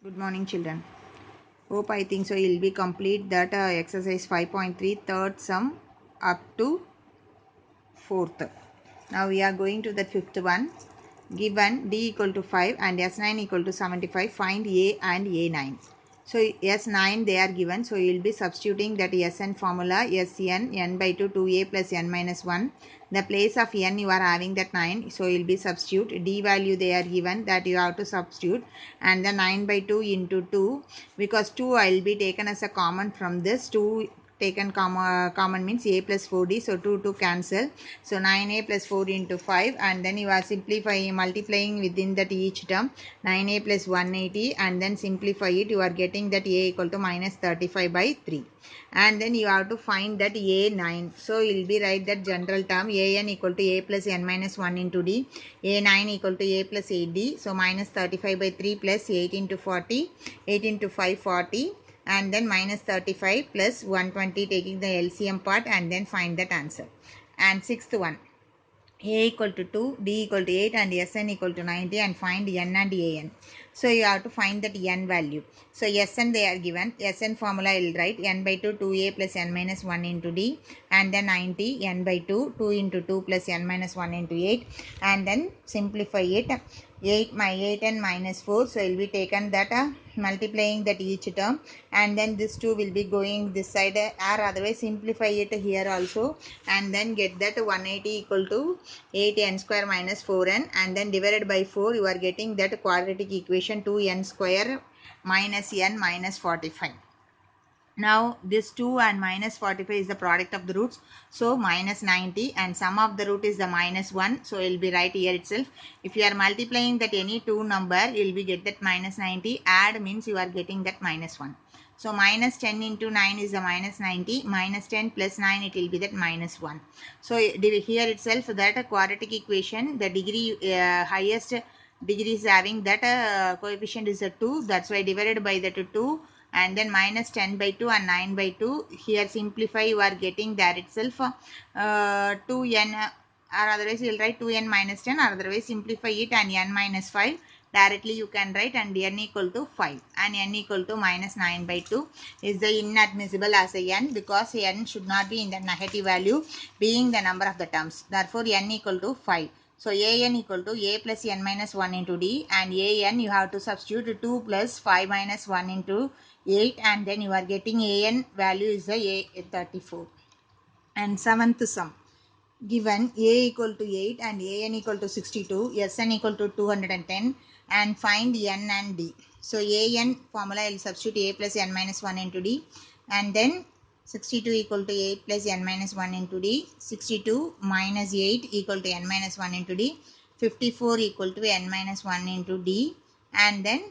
Good morning, children. Hope I think so. You'll be complete that exercise 5.3 third sum up to fourth. Now we are going to the fifth one. Given d equal to 5 and s9 equal to 75, find a and a9. So s9 they are given. So you will be substituting that sn formula sn n by 2 2a plus n minus 1. The place of n you are having that 9. So you will be substitute. D value they are given, that you have to substitute. And the 9 by 2 into 2. Because 2 I will be taken as a common from this. 2 taken common means a plus 4d, so 2 cancel, so 9a plus 4 into 5, and then you are simplifying, multiplying within that each term, 9a plus 180, and then simplify it, you are getting that a equal to minus 35 by 3, and then you have to find that a9. So you will be write that general term an equal to a plus n minus 1 into d, a9 equal to a plus 8d, so minus 35 by 3 plus 8 into 40, 8 into 5 40, and then minus 35 plus 120, taking the LCM part, and then find that answer. And sixth one, a equal to 2, d equal to 8, and sn equal to 90, and find n and an. So you have to find that n value. So sn they are given. Sn formula I will write n by 2 2a plus n minus 1 into d, and then 90 n by 2 2 into 2 plus n minus 1 into 8, and then simplify it. 8 and minus 4, so it will be taken that multiplying that each term, and then this 2 will be going this side, or otherwise simplify it here also, and then get that 180 equal to 8n square minus 4n, and then divided by 4, you are getting that quadratic equation 2n square minus n minus 45. Now this 2 and minus 45 is the product of the roots, so minus 90, and sum of the root is the minus 1, so it will be right here itself. If you are multiplying that any two number, you will be get that minus 90, add means you are getting that minus 1. So minus 10 into 9 is the minus 90, minus 10 plus 9, it will be that minus 1. So here itself that quadratic equation, the degree highest degree is having that coefficient is a 2, that's why divided by that 2, and then minus 10 by 2 and 9 by 2. Here simplify, you are getting that itself 2n, or otherwise you will write 2n minus 10, or otherwise simplify it and n minus 5. Directly you can write, and n equal to 5 and n equal to minus 9 by 2 is the inadmissible as a n, because n should not be in the negative value being the number of the terms. Therefore n equal to 5. So an equal to a plus n minus 1 into d, and an you have to substitute 2 plus 5 minus 1 into 8, and then you are getting an value is the a 34. And seventh sum, given a equal to 8 and an equal to 62, sn equal to 210, and find n and d. So an formula I will substitute a plus n minus 1 into d, and then 62 equal to 8 plus n minus 1 into d, 62 minus 8 equal to n minus 1 into d, 54 equal to n minus 1 into d, and then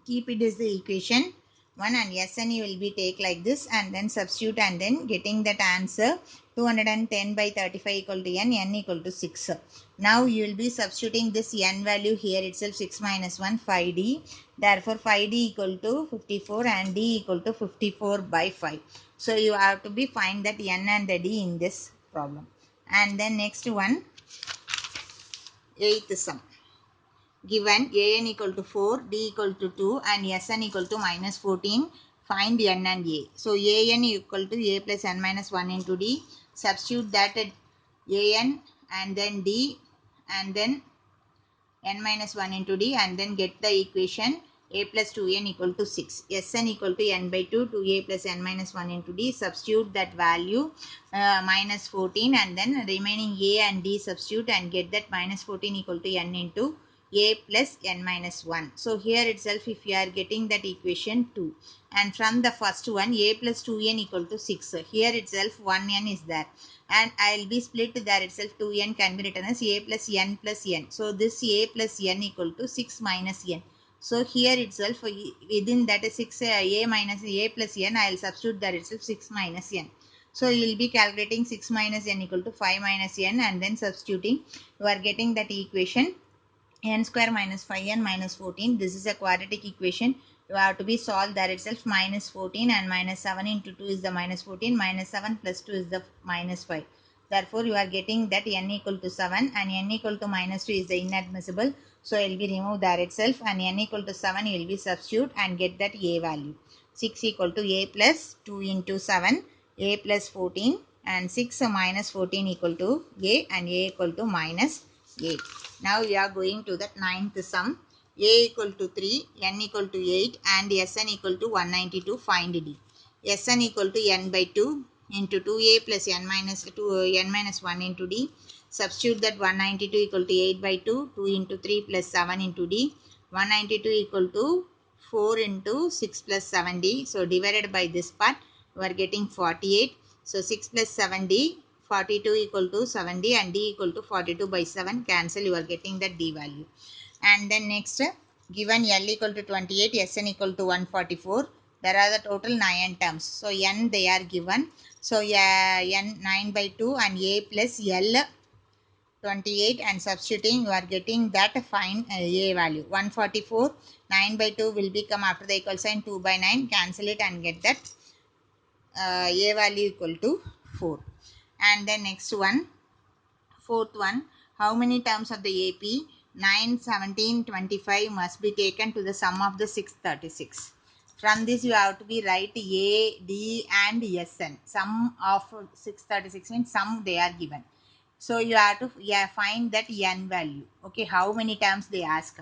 keep it as the equation 1, and sn you will be take like this, and then substitute, and then getting that answer 210 by 35 equal to n equal to 6. Now you will be substituting this n value here itself, 6 minus 1 5d, therefore 5d equal to 54 and d equal to 54 by 5. So you have to be find that n and the d in this problem. And then next one, eighth sum, given an equal to 4, d equal to 2, and sn equal to minus 14, find n and a. So an equal to a plus n minus 1 into d, substitute that at an, and then d, and then n minus 1 into d, and then get the equation a plus 2n equal to 6. Sn equal to n by 2, 2a plus n minus 1 into d, substitute that value minus 14, and then remaining a and d substitute, and get that minus 14 equal to n into a plus n minus 1. So here itself, if you are getting that equation 2, and from the first one, a plus 2n equal to 6, here itself 1n is there, and I will be split there itself, 2n can be written as a plus n plus n. So this a plus n equal to 6 minus n. So here itself, within that 6 a minus a plus n, I will substitute there itself 6 minus n. So you will be calculating 6 minus n equal to 5 minus n, and then substituting, you are getting that equation n square minus 5n minus 14. This is a quadratic equation. You have to be solved there itself. Minus 14 and minus 7 into 2 is the minus 14. Minus 7 plus 2 is the minus 5. Therefore, you are getting that n equal to 7, and n equal to minus 2 is the inadmissible. So it will be removed there itself, and n equal to 7 you will be substitute and get that a value. 6 equal to a plus 2 into 7, a plus 14, and 6 minus 14 equal to a, and a equal to minus 8. Now we are going to that ninth sum. A equal to 3, n equal to 8, and Sn equal to 192. Find d. Sn equal to n by 2 into 2a plus n minus 2 n minus 1 into d. Substitute that 192 equal to 8 by 2, 2 into 3 plus 7 into d. 192 equal to 4 into 6 plus 7d. So divided by this part, we are getting 48. So 6 plus 7d, 42 equal to 7d, and d equal to 42 by 7. Cancel, you are getting that d value. And then next, given L equal to 28, Sn equal to 144. There are the total 9 terms. So n they are given. So n 9 by 2 and a plus L 28, and substituting you are getting that fine a value 144. 9 by 2 will become, after the equal sign, 2 by 9. Cancel it and get that a value equal to 4. And then next one, fourth one, how many terms of the AP? 9, 17, 25 must be taken to the sum of the 636. From this you have to be write A, D and Sn. Sum of 636 means sum they are given. So you have to find that n value. Okay, how many terms they ask.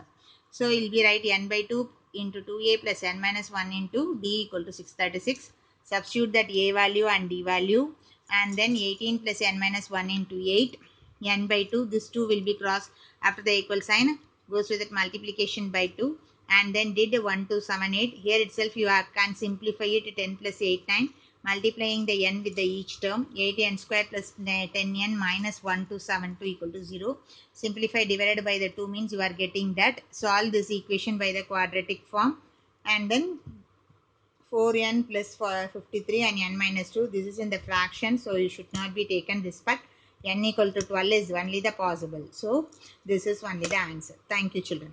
So it will be write n by 2 into 2a plus n minus 1 into d equal to 636. Substitute that a value and d value, and then 18 plus n minus 1 into 8, n by 2. This 2 will be crossed after the equal sign, goes with that multiplication by 2, and then did 1 2 7 8. Here itself you can simplify it. 10 plus 8 9, multiplying the n with the each term. 8n square plus 10n minus 1 to 7 2 equal to 0. Simplify, divided by the 2 means you are getting that. Solve this equation by the quadratic form, and then 4n plus 53 and n minus 2. This is in the fraction, so you should not be taken this part. N equal to 12 is only the possible. So this is only the answer. Thank you, children.